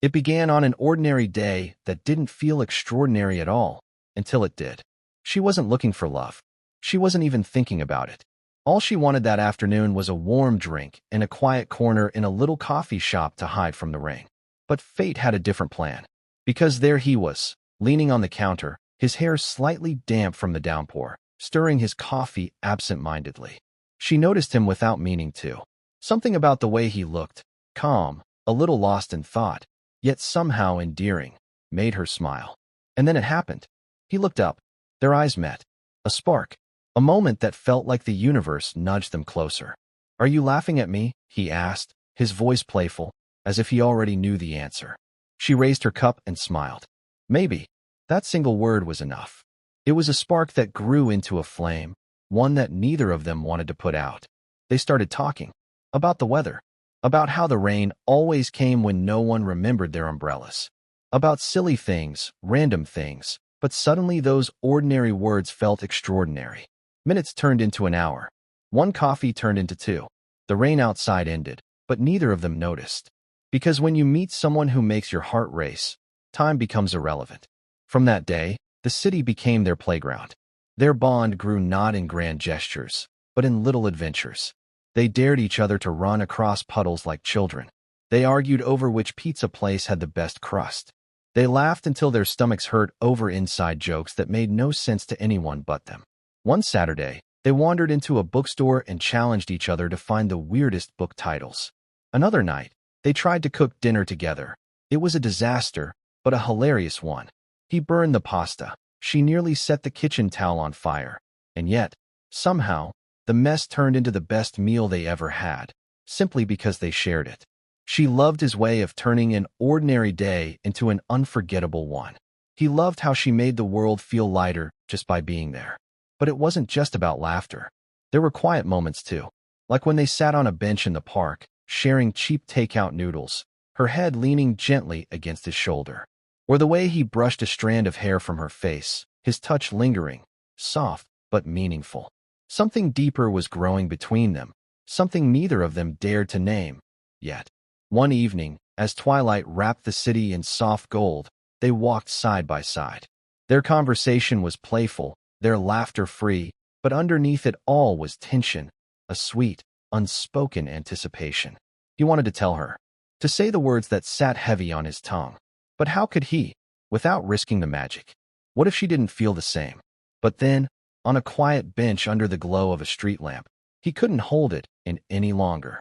It began on an ordinary day that didn't feel extraordinary at all, until it did. She wasn't looking for love. She wasn't even thinking about it. All she wanted that afternoon was a warm drink in a quiet corner in a little coffee shop to hide from the rain. But fate had a different plan. Because there he was, leaning on the counter, his hair slightly damp from the downpour, stirring his coffee absent-mindedly. She noticed him without meaning to. Something about the way he looked, calm, a little lost in thought, yet somehow endearing, made her smile. And then it happened. He looked up. Their eyes met. A spark. A moment that felt like the universe nudged them closer. "Are you laughing at me?" he asked, his voice playful, as if he already knew the answer. She raised her cup and smiled. Maybe. That single word was enough. It was a spark that grew into a flame, one that neither of them wanted to put out. They started talking. About the weather. About how the rain always came when no one remembered their umbrellas. About silly things, random things, but suddenly those ordinary words felt extraordinary. Minutes turned into an hour. One coffee turned into two. The rain outside ended, but neither of them noticed. Because when you meet someone who makes your heart race, time becomes irrelevant. From that day, the city became their playground. Their bond grew not in grand gestures, but in little adventures. They dared each other to run across puddles like children. They argued over which pizza place had the best crust. They laughed until their stomachs hurt over inside jokes that made no sense to anyone but them. One Saturday, they wandered into a bookstore and challenged each other to find the weirdest book titles. Another night, they tried to cook dinner together. It was a disaster, but a hilarious one. He burned the pasta. She nearly set the kitchen towel on fire. And yet, somehow, the mess turned into the best meal they ever had, simply because they shared it. She loved his way of turning an ordinary day into an unforgettable one. He loved how she made the world feel lighter just by being there. But it wasn't just about laughter. There were quiet moments too, like when they sat on a bench in the park, sharing cheap takeout noodles, her head leaning gently against his shoulder. Or the way he brushed a strand of hair from her face, his touch lingering, soft but meaningful. Something deeper was growing between them, something neither of them dared to name, yet. One evening, as twilight wrapped the city in soft gold, they walked side by side. Their conversation was playful, their laughter free, but underneath it all was tension, a sweet, unspoken anticipation. He wanted to tell her, to say the words that sat heavy on his tongue. But how could he, without risking the magic? What if she didn't feel the same? But then, on a quiet bench under the glow of a street lamp, he couldn't hold it in any longer.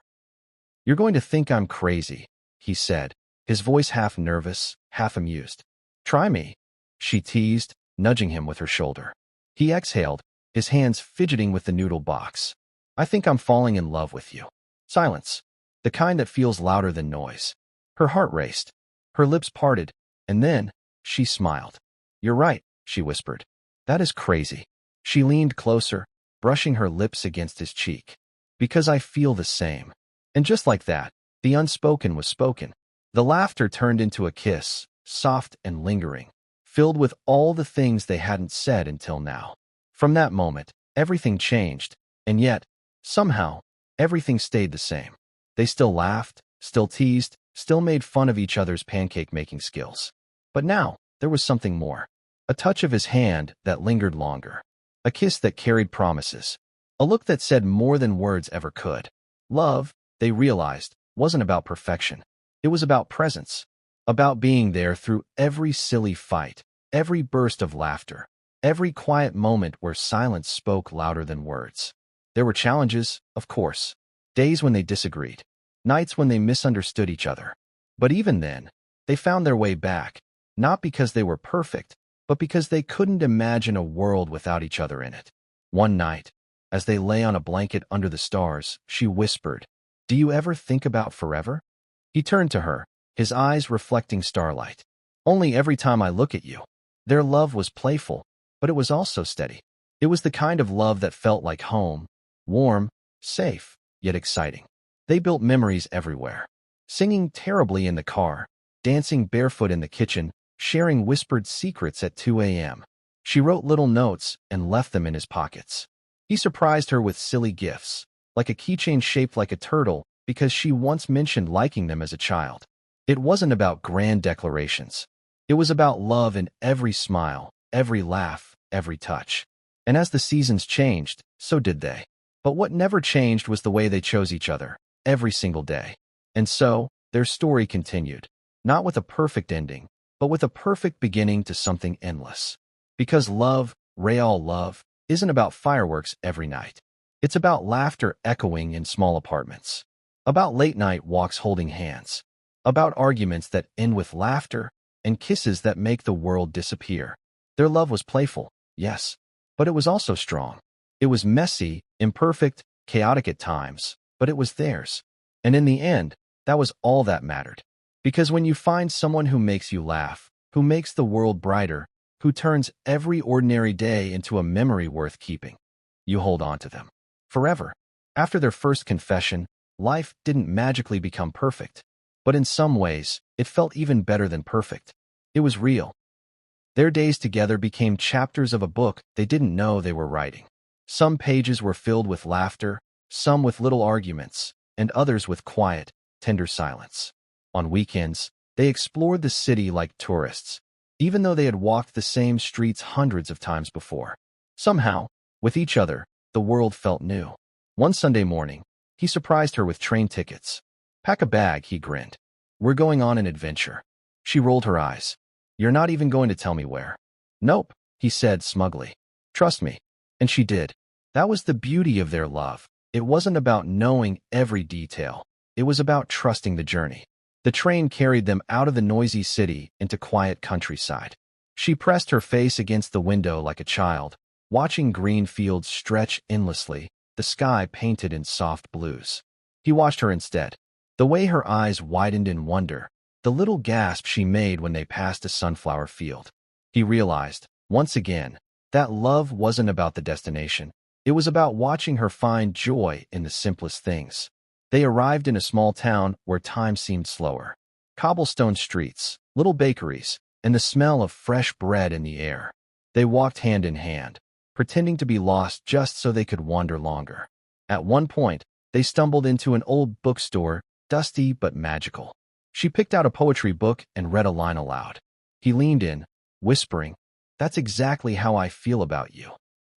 "You're going to think I'm crazy," he said, his voice half nervous, half amused. "Try me," she teased, nudging him with her shoulder. He exhaled, his hands fidgeting with the noodle box. "I think I'm falling in love with you." Silence. The kind that feels louder than noise. Her heart raced. Her lips parted, and then she smiled. "You're right," she whispered. "That is crazy." She leaned closer, brushing her lips against his cheek. "Because I feel the same." And just like that, the unspoken was spoken. The laughter turned into a kiss, soft and lingering, filled with all the things they hadn't said until now. From that moment, everything changed, and yet, somehow, everything stayed the same. They still laughed, still teased, still made fun of each other's pancake-making skills. But now, there was something more. A touch of his hand that lingered longer. A kiss that carried promises. A look that said more than words ever could. Love, they realized, wasn't about perfection. It was about presence. About being there through every silly fight, every burst of laughter, every quiet moment where silence spoke louder than words. There were challenges, of course. Days when they disagreed. Nights when they misunderstood each other. But even then, they found their way back, not because they were perfect, but because they couldn't imagine a world without each other in it. One night, as they lay on a blanket under the stars, she whispered, "Do you ever think about forever?" He turned to her, his eyes reflecting starlight. "Only every time I look at you." Their love was playful, but it was also steady. It was the kind of love that felt like home, warm, safe, yet exciting. They built memories everywhere. Singing terribly in the car, dancing barefoot in the kitchen, sharing whispered secrets at 2 a.m. She wrote little notes and left them in his pockets. He surprised her with silly gifts, like a keychain shaped like a turtle, because she once mentioned liking them as a child. It wasn't about grand declarations. It was about love in every smile, every laugh, every touch. And as the seasons changed, so did they. But what never changed was the way they chose each other, every single day. And so, their story continued, not with a perfect ending, but with a perfect beginning to something endless. Because love, real love, isn't about fireworks every night. It's about laughter echoing in small apartments. About late-night walks holding hands. About arguments that end with laughter and kisses that make the world disappear. Their love was playful, yes, but it was also strong. It was messy, imperfect, chaotic at times, but it was theirs. And in the end, that was all that mattered. Because when you find someone who makes you laugh, who makes the world brighter, who turns every ordinary day into a memory worth keeping, you hold on to them forever. After their first confession, life didn't magically become perfect. But in some ways, it felt even better than perfect. It was real. Their days together became chapters of a book they didn't know they were writing. Some pages were filled with laughter, some with little arguments, and others with quiet, tender silence. On weekends, they explored the city like tourists, even though they had walked the same streets hundreds of times before. Somehow, with each other, the world felt new. One Sunday morning, he surprised her with train tickets. "Pack a bag," he grinned. "We're going on an adventure." She rolled her eyes. "You're not even going to tell me where?" "Nope," he said smugly. "Trust me." And she did. That was the beauty of their love. It wasn't about knowing every detail. It was about trusting the journey. The train carried them out of the noisy city into quiet countryside. She pressed her face against the window like a child, watching green fields stretch endlessly, the sky painted in soft blues. He watched her instead. The way her eyes widened in wonder, the little gasp she made when they passed a sunflower field. He realized, once again, that love wasn't about the destination. It was about watching her find joy in the simplest things. They arrived in a small town where time seemed slower. Cobblestone streets, little bakeries, and the smell of fresh bread in the air. They walked hand in hand, pretending to be lost just so they could wander longer. At one point, they stumbled into an old bookstore, dusty but magical. She picked out a poetry book and read a line aloud. He leaned in, whispering, "That's exactly how I feel about you."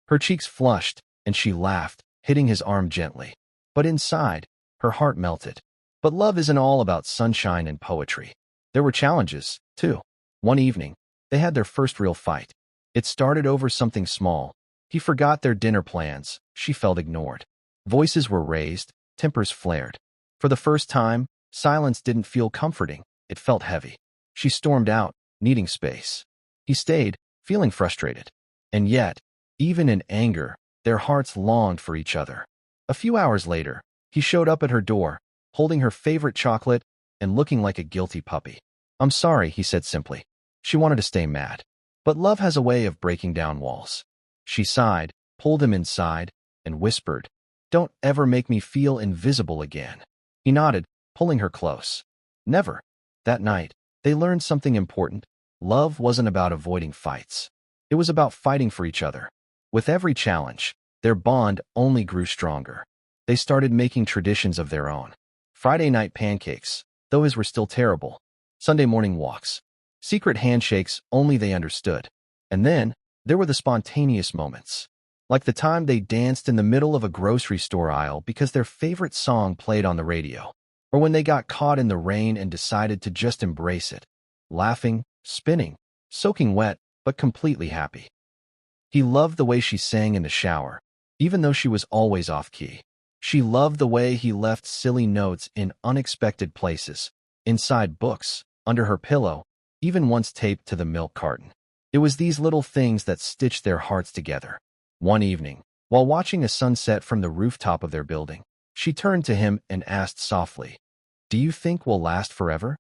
Her cheeks flushed, and she laughed, hitting his arm gently. But inside, her heart melted. But love isn't all about sunshine and poetry. There were challenges, too. One evening, they had their first real fight. It started over something small. He forgot their dinner plans. She felt ignored. Voices were raised, tempers flared. For the first time, silence didn't feel comforting. It felt heavy. She stormed out, needing space. He stayed, feeling frustrated. And yet, even in anger, their hearts longed for each other. A few hours later, he showed up at her door, holding her favorite chocolate and looking like a guilty puppy. "I'm sorry," he said simply. She wanted to stay mad. But love has a way of breaking down walls. She sighed, pulled him inside, and whispered, "Don't ever make me feel invisible again." He nodded, pulling her close. Never. That night, they learned something important. Love wasn't about avoiding fights. It was about fighting for each other. With every challenge, their bond only grew stronger. They started making traditions of their own. Friday night pancakes, though his were still terrible. Sunday morning walks. Secret handshakes only they understood. And then, there were the spontaneous moments. Like the time they danced in the middle of a grocery store aisle because their favorite song played on the radio. Or when they got caught in the rain and decided to just embrace it. Laughing, spinning, soaking wet, but completely happy. He loved the way she sang in the shower, even though she was always off-key. She loved the way he left silly notes in unexpected places, inside books, under her pillow, even once taped to the milk carton. It was these little things that stitched their hearts together. One evening, while watching a sunset from the rooftop of their building, she turned to him and asked softly, "Do you think we'll last forever?"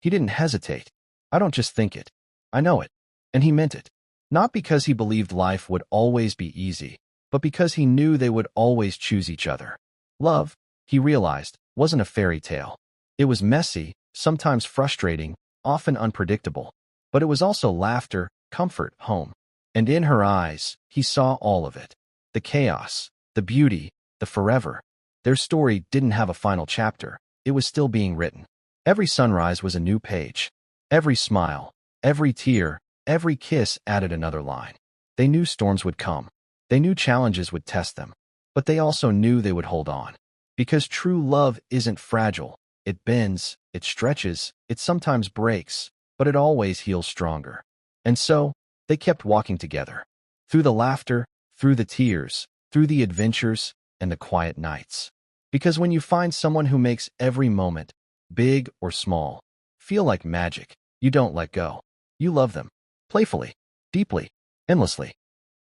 He didn't hesitate. "I don't just think it. I know it." And he meant it. Not because he believed life would always be easy, but because he knew they would always choose each other. Love, he realized, wasn't a fairy tale. It was messy, sometimes frustrating, often unpredictable. But it was also laughter, comfort, home. And in her eyes, he saw all of it. The chaos, the beauty, the forever. Their story didn't have a final chapter. It was still being written. Every sunrise was a new page. Every smile, every tear, every kiss added another line. They knew storms would come. They knew challenges would test them. But they also knew they would hold on. Because true love isn't fragile. It bends, it stretches, it sometimes breaks, but it always heals stronger. And so, they kept walking together. Through the laughter, through the tears, through the adventures, and the quiet nights. Because when you find someone who makes every moment, big or small, feel like magic, you don't let go. You love them. Playfully. Deeply. Endlessly.